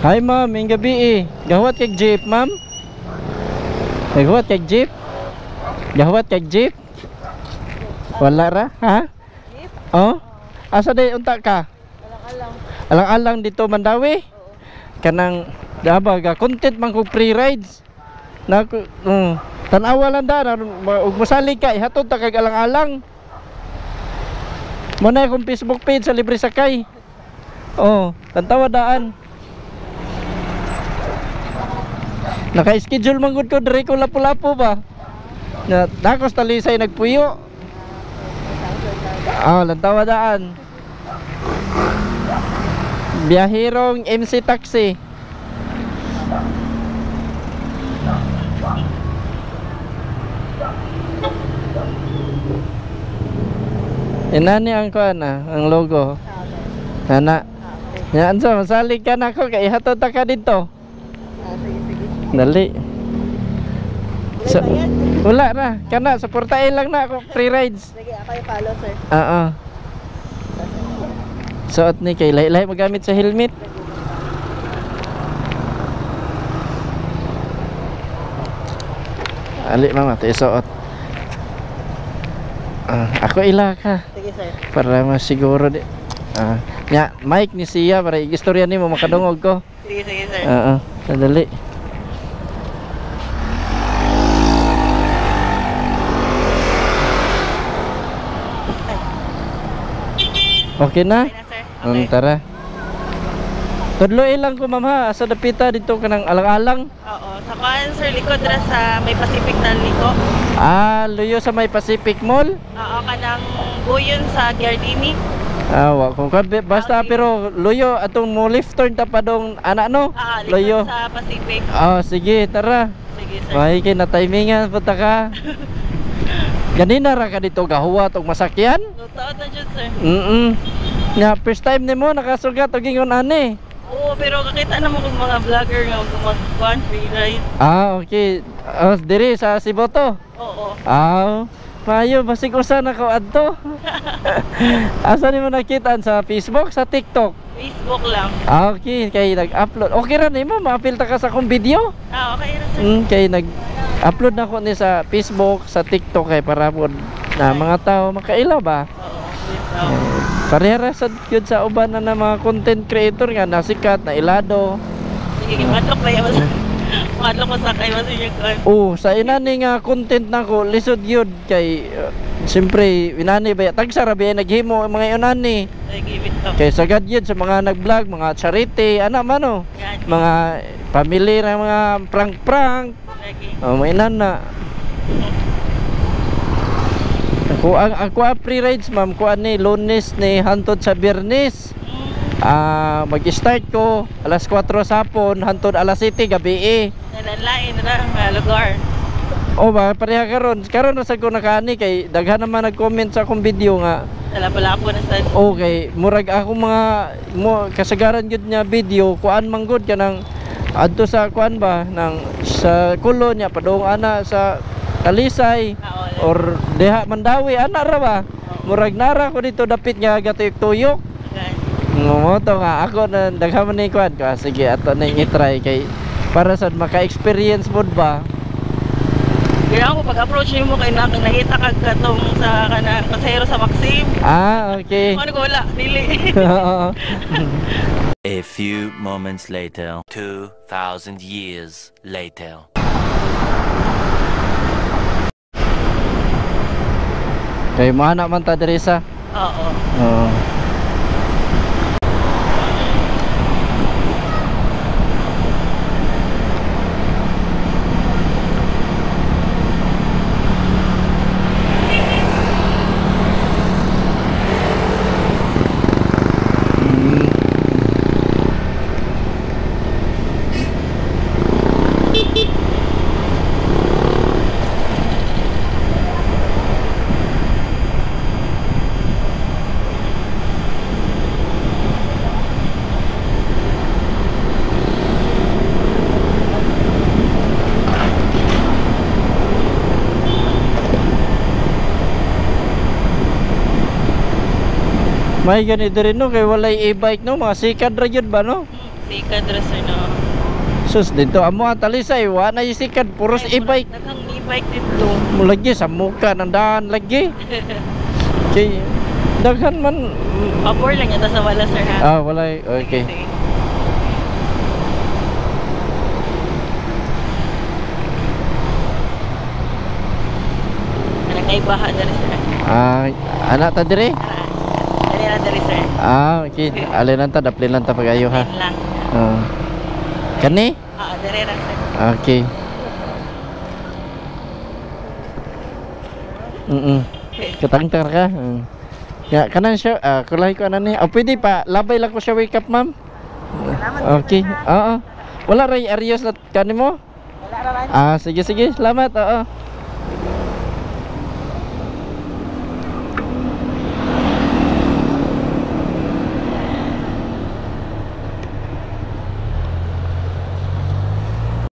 Hi ma'am, yung gabi eh. Gawat kag jeep ma'am? Gawat kag jeep? Gawat kag jeep? Wala ra? Ha? Jeep? Oh? Asa day unta ka? Alang-alang. Alang-alang dito Mandawi? Kanang dabaga content man kog free rides. Na tanawa lang da ug mosalig ka ihatod ta kag alang-alang. Mo na akong Facebook page sa libre sakay. Oh, tantawa daan. Naka-schedule man gud ko dire ko lapu-lapu ba. Na dakos talisay nagpuyo. Lantawa daan. Biyahirong MC Taxi. Inani ang kuana, ang logo. Ana. Yan sa masalig ka na ko kay hatod ta ka dito. Sige. Dali. So, Bayad? wala na. Kana suportahin lang na ako free rides. Sige, ako yung follow sir. Oo. Suot ni kay lahi-lahi magamit sa helmet. Ali mama, tayo suot. Ako ila ka. Sige sir. Para masiguro di. Nya, mic ni siya para istorya nimo makadungog ko. Sige sir. Oo, sadali. Okay na? Okay na sir. Okay. Tara. Tudloy lang ko ma'am ha, asa dapita dito kanang alang-alang. Oo. Sa kuan sir, likod ra sa may Pacific na liko. Luyo sa may Pacific Mall. Oo, kanang buyon sa Giardini. Wa kung basta Okay. pero luyo atong mo left turn ta pa dong ana no. Likod Luyo. sa Pacific. Sige, tara. Sige sir. May na timingan punta ka. Ganina ra ka dito gahuwat og masakyan? Lutood na dyan sir. Nya first time nimo nakasugat og ingon ani. Oo, pero kakita naman kung mga vlogger nga mag-kuan free ride. Okay. Diri sa Cebu to. Oo. Mayo basig usa na ko adto. Asa nimo nakita sa Facebook, sa TikTok? Facebook lang. Okay, kay nag-upload. Okay ra nimo ma-apil ta ka sa akong video? Okay na sir. Kay nag-upload na ko ni sa Facebook, sa TikTok kay para pod na mga tao makaila ba? Oo. Parehara sad gyud sa uban na mga content creator nga nasikat na ilado. Sige, madlok na yan. Madlok ko sa kayo sa kuan. Sa inani nga content nako lisod gyud kay siyempre inani ba tag sa rabi naghimo mga inani. Sige, bitaw. Kay sagad yun sa mga nag-vlog, mga charity, ana man oh. Yan. Mga family na mga prank-prank. Sige. May nana. Ako free rides ma'am, kuan ni Lunes ni hantod sa Biyernes. Mag-start ko alas 4 sa hapon hantod alas 7 gabi. Nalanlain na mga lugar. Ba pareha karon na sa ko nakaani kay daghan naman nag-comment sa akong video nga. Nalapalapo na sa. Okay, murag ako mga kasagaran gud nya video kuan man gud kanang adto sa kuan ba nang sa Kulo nya padung ana sa Talisay or deha Mandawi ana ra ba. Murag nara ko dito dapit nga gatuyok-tuyok. Mo to nga ako na daghan man ni kuan ko. Sige ato na i-try kay para sad maka-experience pod ba. Kaya ako pag-approach mo kay nakita kag katong sa kana pasahero sa Maxim. Okay. Ano ko wala, dili. A few moments later, 2,000 years later. Kay mana man ta diri sa. Oo. May ganito rin no, kay walay e-bike no, mga sikad ra yun ba no? Sikad ra sir no. Sus dito amo ang Talisay wa na yung sikad puros e-bike. Daghang e-bike dito. Mulagi sa muka ng daan lagi. Kay daghan man. Pabor lang yata sa wala sir ha. Wala okay. Sige. Anak ay baha dali sir. Anak ta dire? Dali na dali sir. Okay. Alinan ta daplin lang ta pagayo ha. Ayun lang. Kani? Dali na sir. Okay. Katang-tar ka. Ya, kanan siya. Kulay ko anan ni. Pwede pa labay lang ko siya wake up, ma'am. Okay. Oo. Wala ray arios na kanimo? Wala ra man. Sige sige. Salamat. Oo.